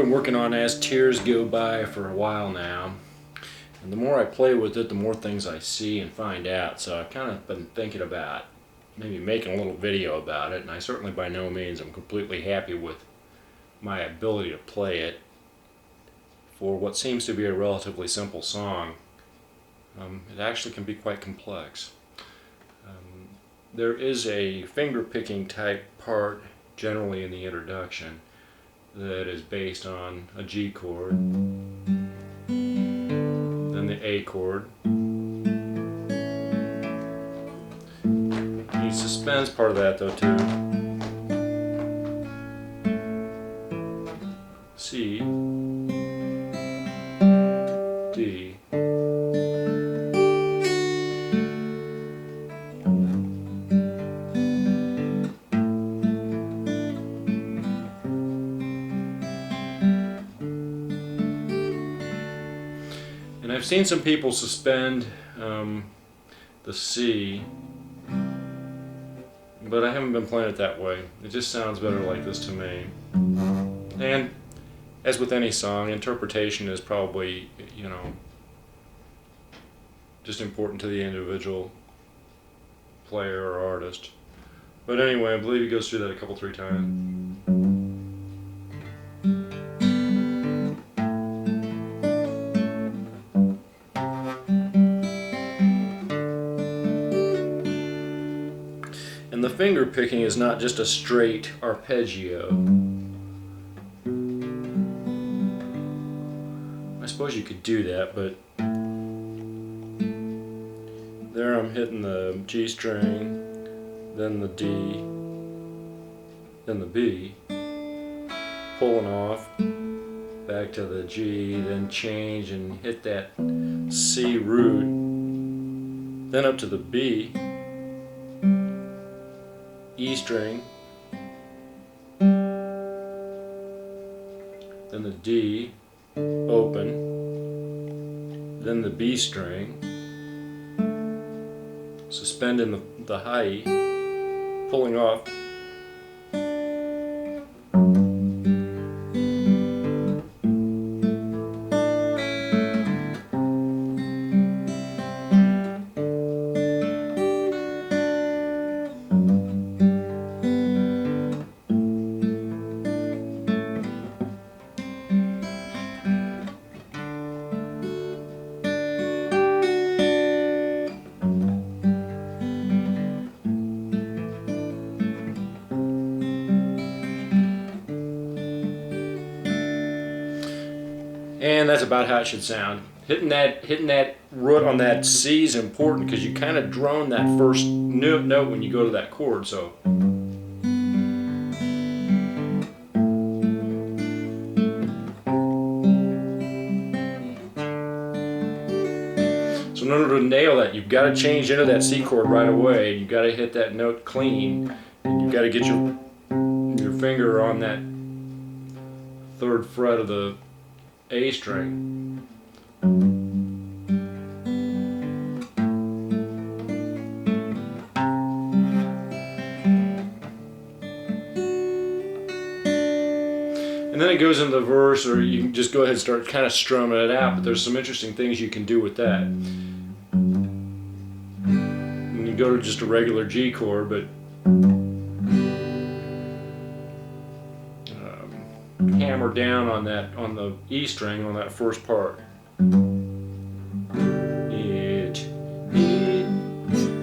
been working on As Tears Go By for a while now, and the more I play with it, the more things I see and find out. So I've kind of been thinking about maybe making a little video about it, and I certainly by no means am completely happy with my ability to play it for what seems to be a relatively simple song. It actually can be quite complex. There is a finger picking type part generally in the introduction that is based on a G chord, then the A chord. He suspends part of that though too. C, D, and I've seen some people suspend the C, but I haven't been playing it that way. It just sounds better like this to me. And as with any song, interpretation is probably, just important to the individual player or artist. But anyway, I believe he goes through that a couple, 3 times. And the finger picking is not just a straight arpeggio. I suppose you could do that, but there I'm hitting the G string, then the D, then the B, pulling off, back to the G, then change and hit that C root, then up to the B, E string, then the D, open, then the B string, suspending the high E, pulling off, and that's about how it should sound. Hitting that root on that C is important because you kind of drone that first note when you go to that chord. So in order to nail that, you've got to change into that C chord right away. You've got to hit that note clean, and you've got to get your finger on that 3rd fret of the A string. And then it goes into the verse, or you can just go ahead and start kind of strumming it out, but there's some interesting things you can do with that. And you go to just a regular G chord, but hammer down on the E string on that first part. It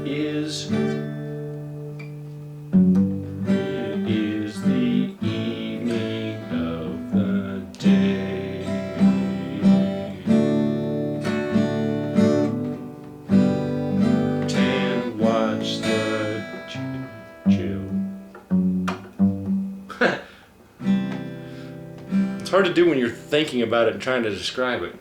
is the evening of the day. And watch the chill. It's hard to do when you're thinking about it and trying to describe it.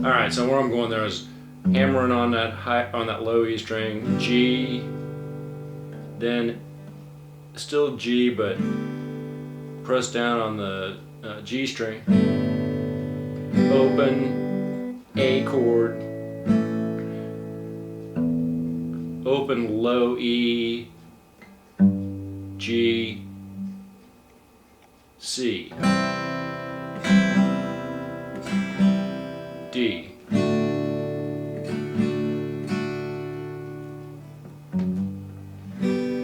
All right, so where I'm going there is hammering on that low E string, G, then still G, but press down on the G string, open A chord, open low E, G, C, D,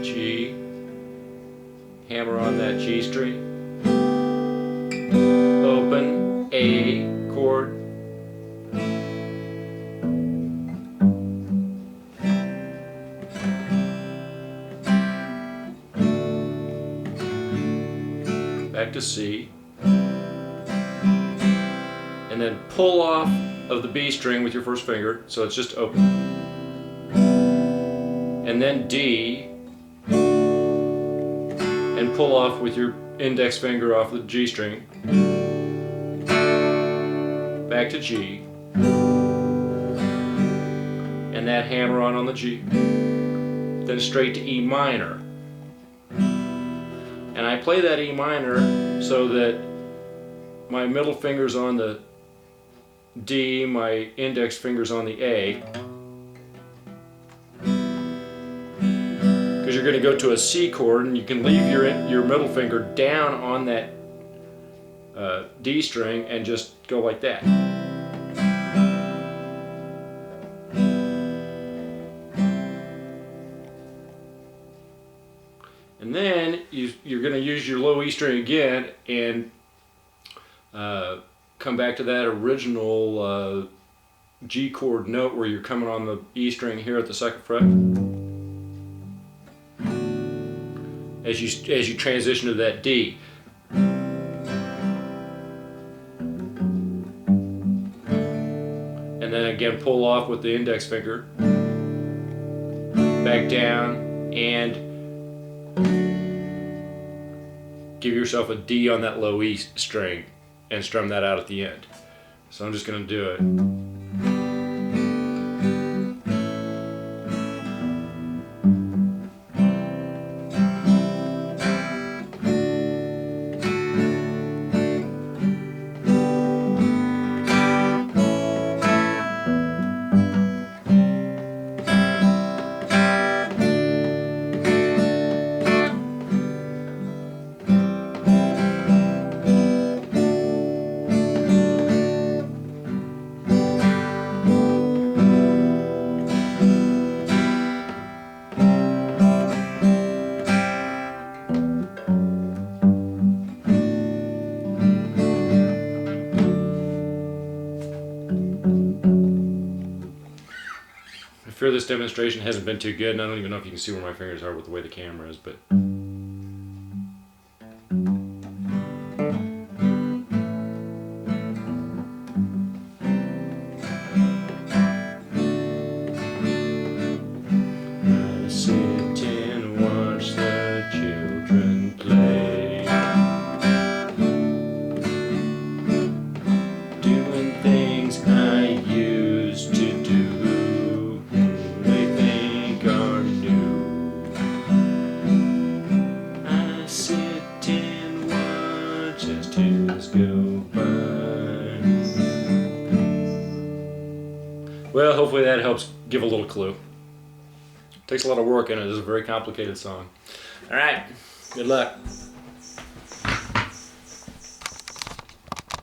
G, hammer on that G string, open A chord, back to C, and then pull off of the B string with your first finger, so it's just open, and then D, and pull off with your index finger off the G string, back to G, and that hammer on the G, then straight to E minor. And I play that E minor so that my middle finger's on the D, my index finger's on the A, because you're going to go to a C chord, and you can leave your middle finger down on that D string and just go like that. And then you're going to use your low E string again and come back to that original G chord note where you're coming on the E string here at the 2nd fret. As you transition to that D. And then again pull off with the index finger, back down, and give yourself a D on that low E string and strum that out at the end. So I'm just going to do it. I fear this demonstration hasn't been too good, and I don't even know if you can see where my fingers are with the way the camera is, but... I sit and watch the children play, doing things I used to do. Go by. Well, hopefully that helps give a little clue. Takes a lot of work, and it is a very complicated song. All right, good luck.